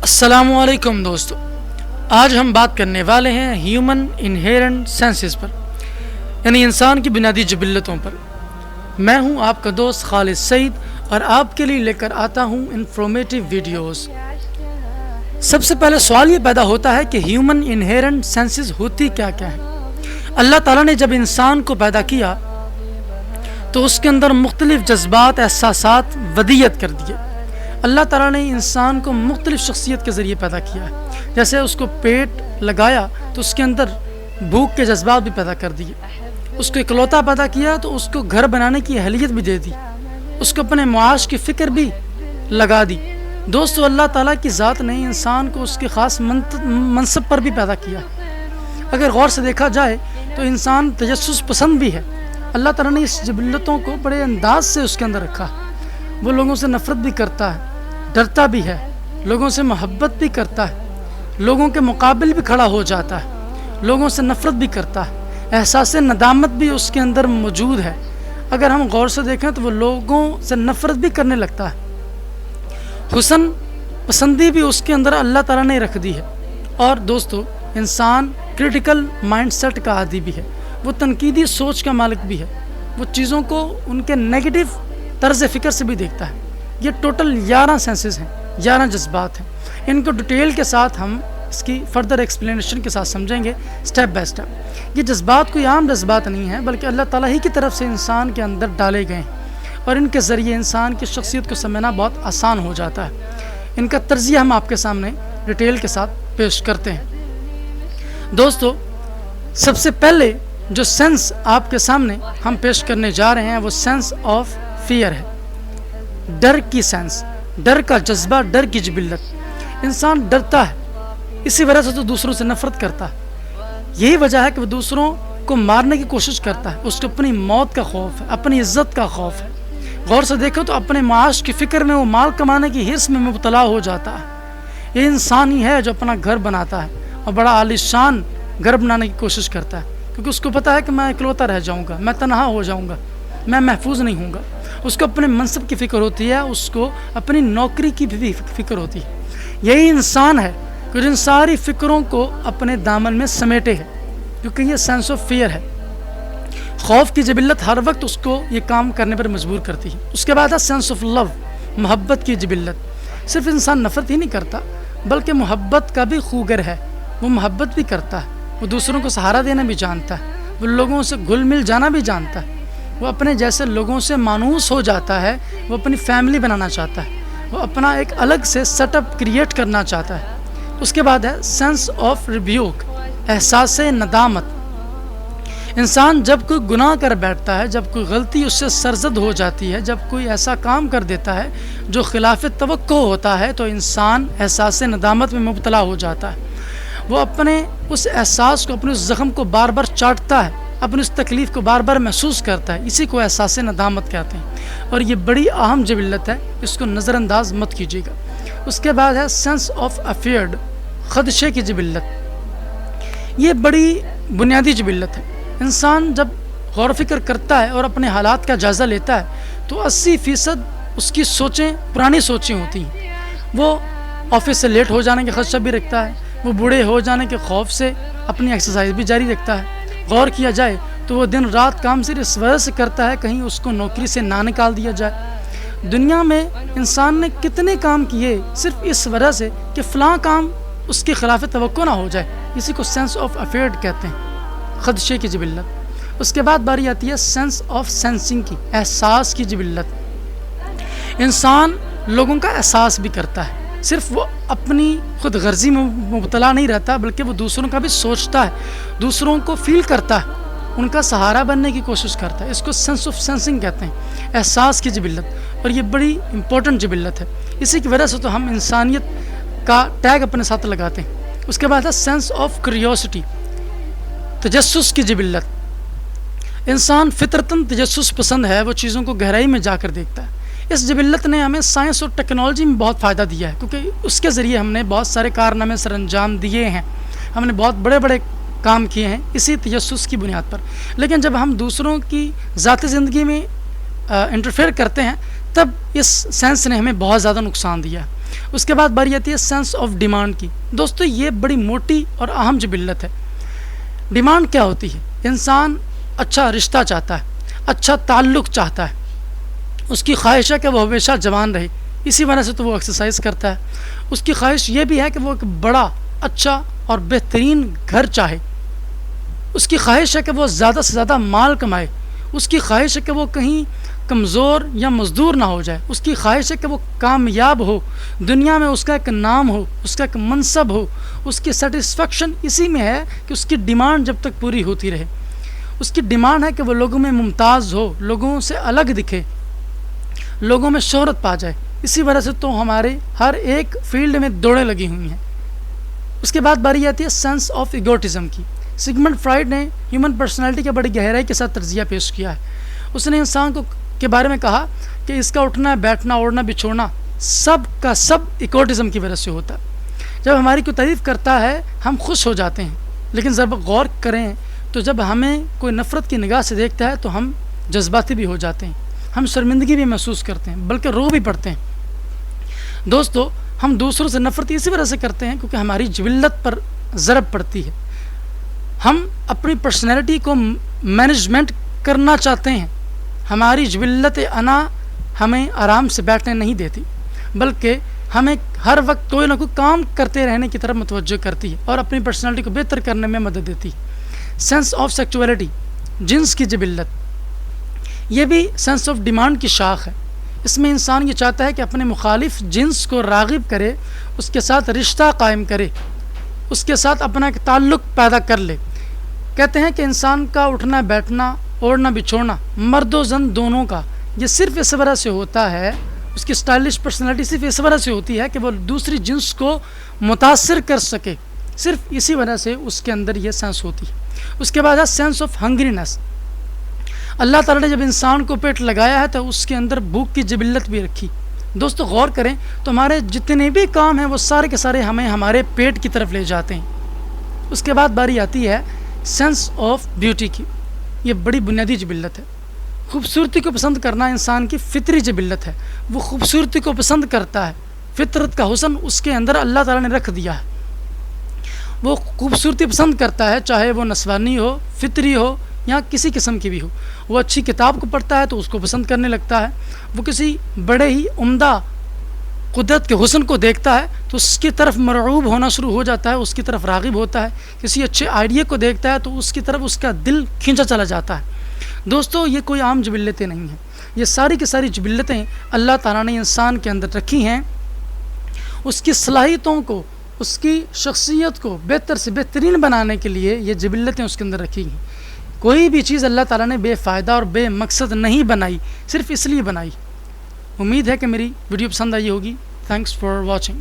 السلام علیکم دوستو، آج ہم بات کرنے والے ہیں ہیومن انہیرنٹ سینسز پر، یعنی انسان کی بنیادی جبلتوں پر۔ میں ہوں آپ کا دوست خالد سعید اور آپ کے لیے لے کر آتا ہوں انفارمیٹیو ویڈیوز۔ سب سے پہلے سوال یہ پیدا ہوتا ہے کہ ہیومن انہیرنٹ سینسز ہوتی کیا ہے؟ اللہ تعالیٰ نے جب انسان کو پیدا کیا تو اس کے اندر مختلف جذبات، احساسات ودیت کر دیے۔ اللہ تعالیٰ نے انسان کو مختلف شخصیت کے ذریعے پیدا کیا ہے۔ جیسے اس کو پیٹ لگایا تو اس کے اندر بھوک کے جذبات بھی پیدا کر دیے۔ اس کو اکلوتا پیدا کیا تو اس کو گھر بنانے کی اہلیت بھی دے دی۔ اس کو اپنے معاش کی فکر بھی لگا دی۔ دوستو، اللہ تعالیٰ کی ذات نے انسان کو اس کے خاص منصب پر بھی پیدا کیا۔ اگر غور سے دیکھا جائے تو انسان تجسس پسند بھی ہے۔ اللہ تعالیٰ نے اس جبلتوں کو بڑے انداز سے اس کے اندر رکھا۔ وہ لوگوں سے نفرت بھی کرتا ہے، ڈرتا بھی ہے، لوگوں سے محبت بھی کرتا ہے، لوگوں کے مقابل بھی کھڑا ہو جاتا ہے، لوگوں سے نفرت بھی کرتا ہے۔ احساس ندامت بھی اس کے اندر موجود ہے۔ اگر ہم غور سے دیکھیں تو وہ لوگوں سے نفرت بھی کرنے لگتا ہے۔ حسن پسندی بھی اس کے اندر اللہ تعالیٰ نے رکھ دی ہے۔ اور دوستو، انسان کرٹیکل مائنڈ سیٹ کا عادی بھی ہے۔ وہ تنقیدی سوچ کا مالک بھی ہے۔ وہ چیزوں کو ان کے نیگیٹو طرز فکر سے بھی دیکھتا ہے۔ یہ ٹوٹل 11 سینسز ہیں، 11 جذبات ہیں۔ ان کو ڈیٹیل کے ساتھ ہم اس کی فردر ایکسپلینیشن کے ساتھ سمجھیں گے سٹیپ بائی سٹیپ۔ یہ جذبات کوئی عام جذبات نہیں ہیں، بلکہ اللہ تعالیٰ ہی کی طرف سے انسان کے اندر ڈالے گئے ہیں، اور ان کے ذریعے انسان کی شخصیت کو سمجھنا بہت آسان ہو جاتا ہے۔ ان کا تجزیہ ہم آپ کے سامنے ڈیٹیل کے ساتھ پیش کرتے ہیں۔ دوستو، سب سے پہلے جو سینس آپ کے سامنے ہم پیش کرنے جا رہے ہیں وہ سینس آف فیئر ہے، ڈر کی سینس، ڈر کا جذبہ، ڈر کی جبلت۔ انسان ڈرتا ہے، اسی وجہ سے تو دوسروں سے نفرت کرتا ہے۔ یہی وجہ ہے کہ وہ دوسروں کو مارنے کی کوشش کرتا ہے۔ اس کو اپنی موت کا خوف ہے، اپنی عزت کا خوف ہے۔ غور سے دیکھو تو اپنے معاش کی فکر میں وہ مال کمانے کی حرص میں مبتلا ہو جاتا ہے۔ یہ انسان ہی ہے جو اپنا گھر بناتا ہے اور بڑا عالیشان گھر بنانے کی کوشش کرتا ہے، کیونکہ اس کو پتا ہے کہ میں اکلوتا رہ جاؤں گا، میں تنہا ہو جاؤں گا، میں محفوظ نہیں ہوں گا۔ اس کو اپنے منصب کی فکر ہوتی ہے، اس کو اپنی نوکری کی بھی فکر ہوتی ہے۔ یہی انسان ہے کہ جن ساری فکروں کو اپنے دامن میں سمیٹے ہے، کیونکہ یہ سینس آف فیئر ہے۔ خوف کی جبلت ہر وقت اس کو یہ کام کرنے پر مجبور کرتی ہے۔ اس کے بعد ہے سینس آف لو، محبت کی جبلت۔ صرف انسان نفرت ہی نہیں کرتا، بلکہ محبت کا بھی خوگر ہے۔ وہ محبت بھی کرتا ہے، وہ دوسروں کو سہارا دینا بھی جانتا ہے، وہ لوگوں سے گھل مل جانا بھی جانتا ہے، وہ اپنے جیسے لوگوں سے مانوس ہو جاتا ہے، وہ اپنی فیملی بنانا چاہتا ہے، وہ اپنا ایک الگ سے سیٹ اپ کریٹ کرنا چاہتا ہے۔ اس کے بعد ہے سینس آف ریبیوک، احساس ندامت۔ انسان جب کوئی گناہ کر بیٹھتا ہے، جب کوئی غلطی اس سے سرزد ہو جاتی ہے، جب کوئی ایسا کام کر دیتا ہے جو خلاف توقع ہوتا ہے، تو انسان احساس ندامت میں مبتلا ہو جاتا ہے۔ وہ اپنے اس احساس کو، اپنے اس زخم کو بار بار چاٹتا ہے، اپنی اس تکلیف کو بار بار محسوس کرتا ہے۔ اسی کو احساس ندامت کہتے ہیں، اور یہ بڑی اہم جبلت ہے، اس کو نظر انداز مت کیجیے گا۔ اس کے بعد ہے سینس آف افیئرڈ، خدشے کی جبلت۔ یہ بڑی بنیادی جبلت ہے۔ انسان جب غور و فکر کرتا ہے اور اپنے حالات کا جائزہ لیتا ہے تو 80% اس کی سوچیں پرانی سوچیں ہوتی ہیں۔ وہ آفس سے لیٹ ہو جانے کا خدشہ بھی رکھتا ہے، وہ بوڑھے ہو جانے کے خوف سے اپنی ایکسرسائز بھی جاری رکھتا ہے۔ غور کیا جائے تو وہ دن رات کام صرف اس وجہ سے کرتا ہے کہیں اس کو نوکری سے نہ نکال دیا جائے۔ دنیا میں انسان نے کتنے کام کیے صرف اس وجہ سے کہ فلاں کام اس کے خلاف توقع نہ ہو جائے۔ اسی کو سینس آف افیئرڈ کہتے ہیں، خدشے کی جبلت۔ اس کے بعد باری آتی ہے سینس آف سینسنگ کی، احساس کی جبلت۔ انسان لوگوں کا احساس بھی کرتا ہے، صرف وہ اپنی خود غرضی میں مبتلا نہیں رہتا، بلکہ وہ دوسروں کا بھی سوچتا ہے، دوسروں کو فیل کرتا ہے، ان کا سہارا بننے کی کوشش کرتا ہے۔ اس کو سینس آف سینسنگ کہتے ہیں، احساس کی جبلت، اور یہ بڑی امپورٹنٹ جبلت ہے۔ اسی کی وجہ سے تو ہم انسانیت کا ٹیگ اپنے ساتھ لگاتے ہیں۔ اس کے بعد ہے سینس آف کیوریوسٹی، تجسس کی جبلت۔ انسان فطرتاً تجسس پسند ہے، وہ چیزوں کو گہرائی میں جا کر دیکھتا ہے۔ اس جبلت نے ہمیں سائنس اور ٹیکنالوجی میں بہت فائدہ دیا ہے، کیونکہ اس کے ذریعے ہم نے بہت سارے کارنامے سر انجام دیے ہیں، ہم نے بہت بڑے بڑے کام کیے ہیں اسی تجسس کی بنیاد پر۔ لیکن جب ہم دوسروں کی ذاتی زندگی میں انٹرفیئر کرتے ہیں، تب اس سائنس نے ہمیں بہت زیادہ نقصان دیا ہے۔ اس کے بعد باری آتی ہے سینس آف ڈیمانڈ کی. دوستو یہ بڑی موٹی اور اہم جبلت ہے. ڈیمانڈ کیا ہوتی ہے؟ انسان اچھا رشتہ چاہتا ہے، اچھا تعلق چاہتا ہے، اس کی خواہش ہے کہ وہ ہمیشہ جوان رہے، اسی وجہ سے تو وہ ایکسرسائز کرتا ہے. اس کی خواہش یہ بھی ہے کہ وہ ایک بڑا اچھا اور بہترین گھر چاہے. اس کی خواہش ہے کہ وہ زیادہ سے زیادہ مال کمائے. اس کی خواہش ہے کہ وہ کہیں کمزور یا مزدور نہ ہو جائے. اس کی خواہش ہے کہ وہ کامیاب ہو، دنیا میں اس کا ایک نام ہو، اس کا ایک منصب ہو. اس کی سیٹسفیکشن اسی میں ہے کہ اس کی ڈیمانڈ جب تک پوری ہوتی رہے. اس کی ڈیمانڈ ہے کہ وہ لوگوں میں ممتاز ہو، لوگوں سے الگ دکھے، لوگوں میں شہرت پا جائے. اسی وجہ سے تو ہمارے ہر ایک فیلڈ میں دوڑیں لگی ہوئی ہیں. اس کے بعد باری آتی ہے سینس آف ایگوٹزم کی. سگمنڈ فرائڈ نے ہیومن پرسنالٹی کے بڑی گہرائی کے ساتھ تجزیہ پیش کیا ہے. اس نے انسان کے بارے میں کہا کہ اس کا اٹھنا، بیٹھنا، اوڑھنا، بچھوڑنا سب کا سب ایگوٹزم کی وجہ سے ہوتا ہے. جب ہماری کوئی تعریف کرتا ہے ہم خوش ہو جاتے ہیں، لیکن جب غور کریں تو جب ہمیں کوئی نفرت کی نگاہ سے دیکھتا ہے تو ہم جذباتی بھی ہو جاتے ہیں، ہم شرمندگی بھی محسوس کرتے ہیں، بلکہ رو بھی پڑتے ہیں. دوستو ہم دوسروں سے نفرت اسی وجہ سے کرتے ہیں کیونکہ ہماری جبلت پر ضرب پڑتی ہے. ہم اپنی پرسنالٹی کو مینجمنٹ کرنا چاہتے ہیں. ہماری جبلت انا ہمیں آرام سے بیٹھنے نہیں دیتی، بلکہ ہمیں ہر وقت کوئی نہ کوئی کام کرتے رہنے کی طرف متوجہ کرتی ہے اور اپنی پرسنالٹی کو بہتر کرنے میں مدد دیتی ہے. سینس آف سیکچولیٹی، جنس کی جبلت، یہ بھی سینس آف ڈیمانڈ کی شاخ ہے. اس میں انسان یہ چاہتا ہے کہ اپنے مخالف جنس کو راغب کرے، اس کے ساتھ رشتہ قائم کرے، اس کے ساتھ اپنا ایک تعلق پیدا کر لے. کہتے ہیں کہ انسان کا اٹھنا، بیٹھنا، اوڑھنا، بچھوڑنا مرد و زن دونوں کا یہ صرف اس وجہ سے ہوتا ہے، اس کی سٹائلش پرسنالٹی صرف اس وجہ سے ہوتی ہے کہ وہ دوسری جنس کو متاثر کر سکے. صرف اسی وجہ سے اس کے اندر یہ سینس ہوتی ہے. اس کے بعد ہے سینس آف ہنگرینس. اللہ تعالیٰ نے جب انسان کو پیٹ لگایا ہے تو اس کے اندر بھوک کی جبلت بھی رکھی. دوستو غور کریں تو ہمارے جتنے بھی کام ہیں وہ سارے کے سارے ہمیں ہمارے پیٹ کی طرف لے جاتے ہیں. اس کے بعد باری آتی ہے سینس آف بیوٹی کی. یہ بڑی بنیادی جبلت ہے. خوبصورتی کو پسند کرنا انسان کی فطری جبلت ہے. وہ خوبصورتی کو پسند کرتا ہے. فطرت کا حسن اس کے اندر اللہ تعالیٰ نے رکھ دیا ہے. وہ خوبصورتی پسند کرتا ہے، چاہے وہ نسوانی ہو، فطری ہو یا کسی قسم کی بھی ہو. وہ اچھی کتاب کو پڑھتا ہے تو اس کو پسند کرنے لگتا ہے. وہ کسی بڑے ہی عمدہ قدرت کے حسن کو دیکھتا ہے تو اس کی طرف مرعوب ہونا شروع ہو جاتا ہے، اس کی طرف راغب ہوتا ہے. کسی اچھے آئیڈیا کو دیکھتا ہے تو اس کی طرف اس کا دل کھینچا چلا جاتا ہے. دوستو یہ کوئی عام جبلتیں نہیں ہیں. یہ ساری کی ساری جبلتیں اللہ تعالیٰ نے انسان کے اندر رکھی ہیں. اس کی صلاحیتوں کو، اس کی شخصیت کو بہتر سے بہترین بنانے کے لیے یہ جبلتیں اس کے اندر رکھی ہیں. کوئی بھی چیز اللہ تعالیٰ نے بے فائدہ اور بے مقصد نہیں بنائی، صرف اس لیے بنائی. امید ہے کہ میری ویڈیو پسند آئی ہوگی. Thanks for watching.